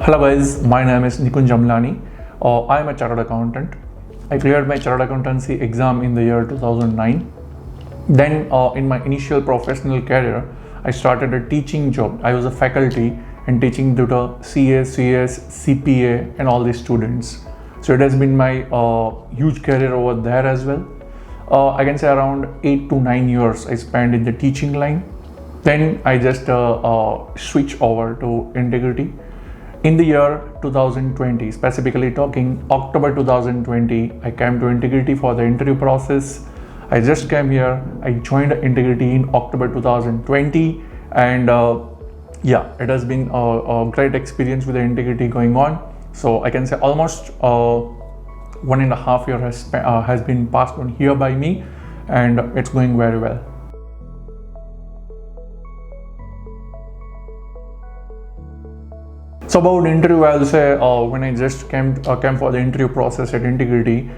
Hello guys, my name is Nikunj Amlani. I am a chartered accountant. I cleared my chartered accountancy exam in the year 2009. Then in my initial professional career, I started a teaching job. I was a faculty and teaching to the CA, CS, CPA and all these students. So it has been my huge career over there as well. I can say around 8 to 9 years I spent in the teaching line. Then I just switched over to Entigrity. In the year 2020, specifically talking October 2020, I came to Entigrity for the interview process. I just came here. I joined Entigrity in October 2020, and it has been a great experience with the Entigrity going on. So I can say almost 1.5 years has been passed on here by me, and it's going very well. So about interview, I'll say when I just came for the interview process at Entigrity,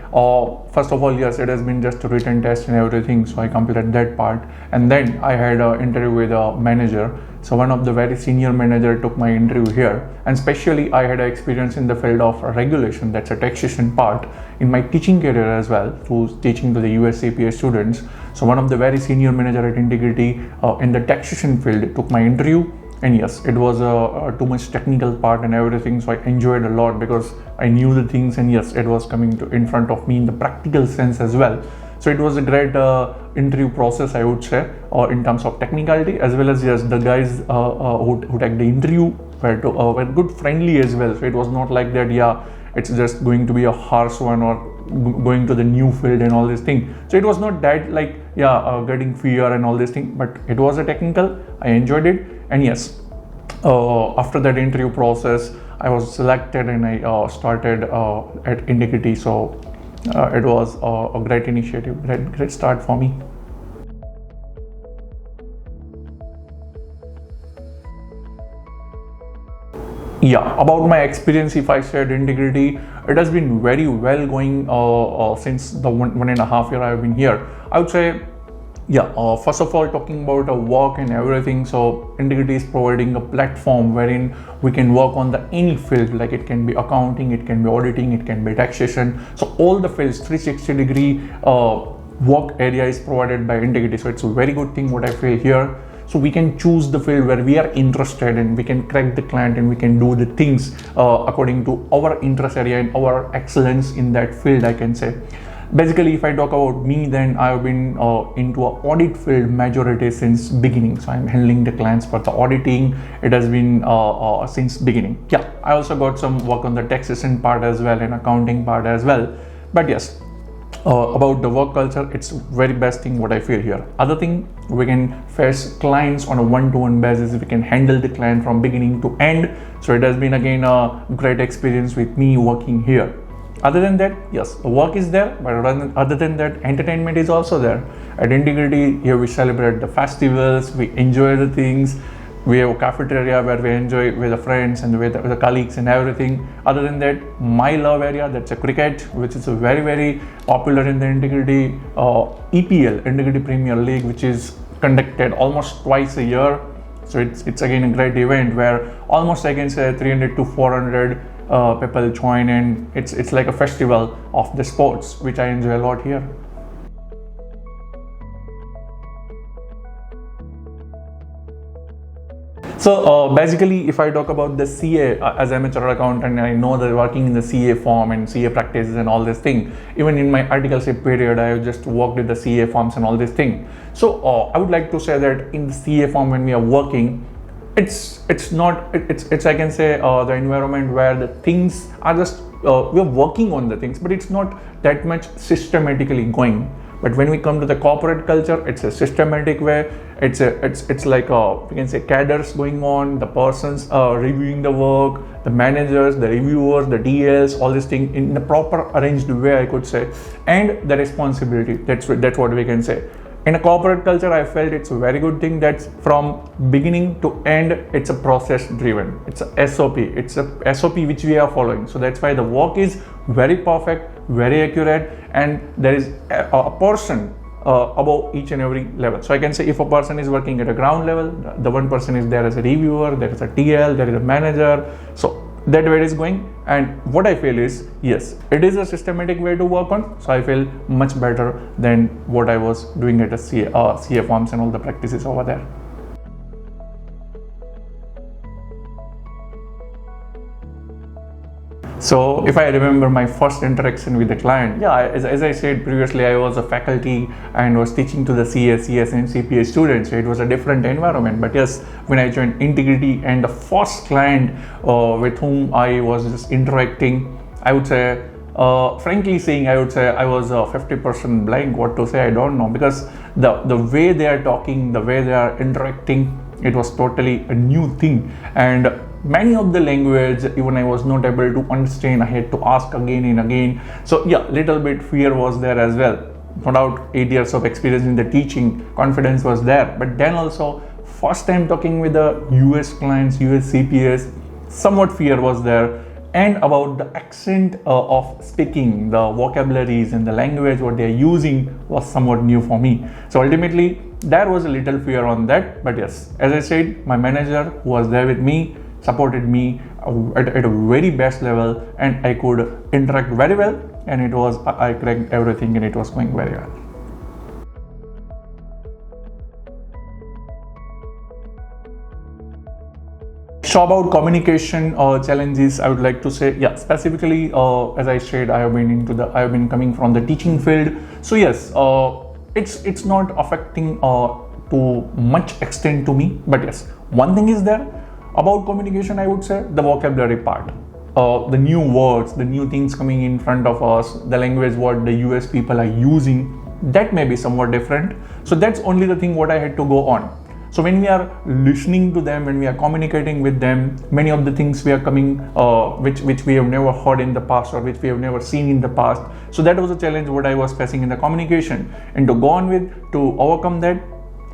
first of all, yes, it has been just a written test and everything, so I completed that part. And then I had an interview with a manager. So one of the very senior manager took my interview here, and especially I had experience in the field of regulation, that's a taxation part, in my teaching career as well, through teaching to the US CPA students. So one of the very senior manager at Entigrity in the taxation field took my interview. And yes, it was too much technical part and everything, so I enjoyed a lot because I knew the things, and yes, it was coming in front of me in the practical sense as well. So it was a great interview process, I would say, in terms of technicality, as well as yes, the guys who took the interview were good, friendly as well. So it was not like that, it's just going to be a harsh one or going to the new field and all this thing. So it was not that like getting fear and all this thing, but it was a technical. I enjoyed it, and yes, after that interview process, I was selected and I started at Entigrity. So it was a great initiative, great start for me. About my experience, if I said Entigrity, it has been very well going since the 1.5 years I have been here. I would say, first of all, talking about work and everything, so Entigrity is providing a platform wherein we can work on any field, like it can be accounting, it can be auditing, it can be taxation. So all the fields, 360-degree work area is provided by Entigrity. So it's a very good thing what I feel here. So we can choose the field where we are interested in, we can crack the client, and we can do the things according to our interest area and our excellence in that field, I can say. Basically, if I talk about me, then I've been into an audit field majority since beginning. So I'm handling the clients for the auditing. It has been since beginning. I also got some work on the taxation part as well and accounting part as well. But yes, about the work culture, it's very best thing what I feel here. Other thing, we can face clients on a one-to-one basis. We can handle the client from beginning to end. So it has been again a great experience with me working here. Other than that, yes, the work is there, but other than that, entertainment is also there. At Entigrity, here we celebrate the festivals, we enjoy the things. We have a cafeteria where we enjoy with the friends and with the colleagues and everything. Other than that, my love area, that's a cricket, which is a very, very popular in the Entigrity EPL, Entigrity Premier League, which is conducted almost twice a year. So it's again a great event where almost I can say 300 to 400 people join, and it's like a festival of the sports, which I enjoy a lot here. So basically, if I talk about the CA, as I'm a chartered accountant, I know that working in the CA form and CA practices and all this thing. Even in my articleship period, I just worked with the CA forms and all this thing. So I would like to say that in the CA form, when we are working, it's I can say the environment where the things are just we're working on the things, but it's not that much systematically going. But when we come to the corporate culture, it's a systematic way. It's like we can say cadres going on, the persons reviewing the work, the managers, the reviewers, the DLs, all these things in a proper arranged way, I could say, and the responsibility. That's what we can say. In a corporate culture, I felt it's a very good thing that's from beginning to end, it's a process driven. It's a SOP. It's a SOP which we are following. So that's why the work is very perfect, very accurate, and there is a person above each and every level. So I can say if a person is working at a ground level, the one person is there as a reviewer, there is a TL, there is a manager. So that way it is going. And what I feel is, yes, it is a systematic way to work on. So I feel much better than what I was doing at a CA forms and all the practices over there. So if I remember my first interaction with the client, yeah, as I said previously, I was a faculty and was teaching to the CS and CPA students. So it was a different environment. But yes, when I joined Entigrity, and the first client with whom I was just interacting, I would say, frankly saying, I would say I was 50% blank what to say. I don't know, because the way they are talking, the way they are interacting, it was totally a new thing. And many of the language even I was not able to understand. I had to ask again and again. So yeah, little bit fear was there as well. No doubt 8 years of experience in the teaching, confidence was there. But then also first time talking with the US clients, US CPAs, somewhat fear was there. And about the accent of speaking, the vocabularies and the language what they are using was somewhat new for me. So ultimately there was a little fear on that. But yes, as I said, my manager who was there with me supported me at a very best level, and I could interact very well, and it was, I cracked everything and it was going very well. So about communication challenges, I would like to say, yeah, specifically as I said, I have been coming from the teaching field. So yes, it's not affecting to much extent to me. But yes, one thing is there about communication, I would say the vocabulary part, the new words, the new things coming in front of us, the language what the US people are using, that may be somewhat different. So that's only the thing what I had to go on. So when we are listening to them, when we are communicating with them, many of the things we are coming, which we have never heard in the past or which we have never seen in the past. So that was a challenge what I was facing in the communication. And to go on with, to overcome that,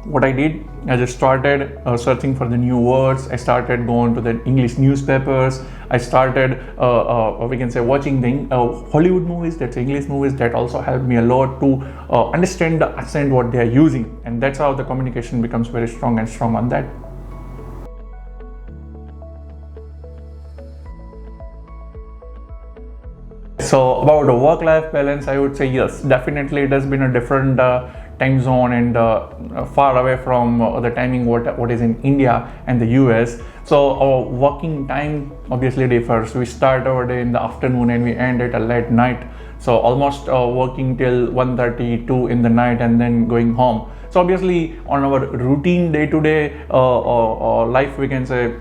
what I did, I just started searching for the new words. I started going to the English newspapers. I started, we can say, watching the Hollywood movies, that's English movies. That also helped me a lot to understand the accent what they are using. And that's how the communication becomes very strong and strong on that. So about the work-life balance, I would say yes, definitely it has been a different time zone and far away from the timing what is in India and the US. So our working time obviously differs. We start our day in the afternoon and we end at a late night. So almost working till 1:32 in the night and then going home. So obviously on our routine day-to-day life, we can say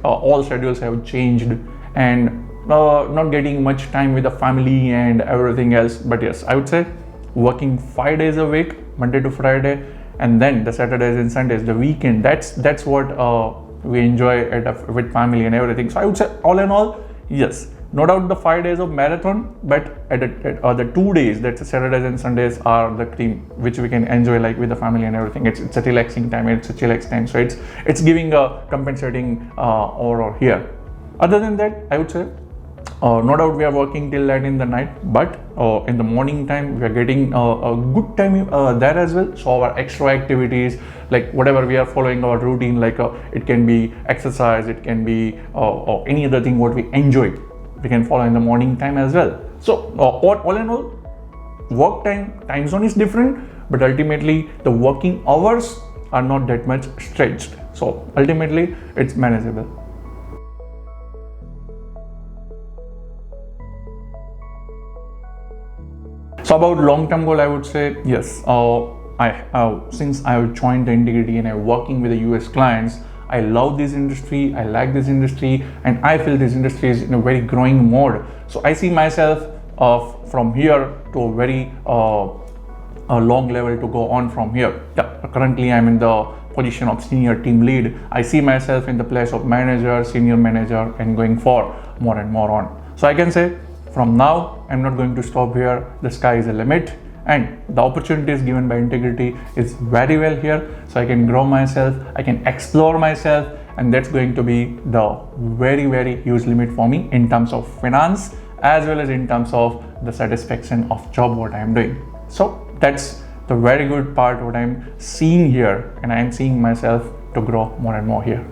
all schedules have changed, and not getting much time with the family and everything else. But yes, I would say working 5 days a week, Monday to Friday, and then the Saturdays and Sundays, the weekend, that's what we enjoy with family and everything. So I would say all in all, yes, no doubt the 5 days of marathon, but at the 2 days, that's Saturdays and Sundays, are the cream which we can enjoy like with the family and everything. It's a relaxing time, it's a chillax time. So it's giving a compensating overall here. Other than that, I would say no doubt we are working till late in the night, but in the morning time we are getting a good time there as well. So our extra activities, like whatever we are following our routine, like it can be exercise, it can be or any other thing what we enjoy, we can follow in the morning time as well. So all in all, work time zone is different, but ultimately the working hours are not that much stretched. So ultimately it's manageable. So about long-term goal, I would say yes. Since I have joined the Entigrity and I'm working with the US clients, I love this industry, I like this industry, and I feel this industry is in a very growing mode. So I see myself from here to a very long level to go on from here. Yeah, currently I'm in the position of senior team lead. I see myself in the place of manager, senior manager, and going for more and more on. So I can say from now, I'm not going to stop here. The sky is the limit, and the opportunities given by Entigrity is very well here. So I can grow myself, I can explore myself, and that's going to be the very, very huge limit for me in terms of finance as well as in terms of the satisfaction of job what I am doing. So that's the very good part what I'm seeing here, and I am seeing myself to grow more and more here.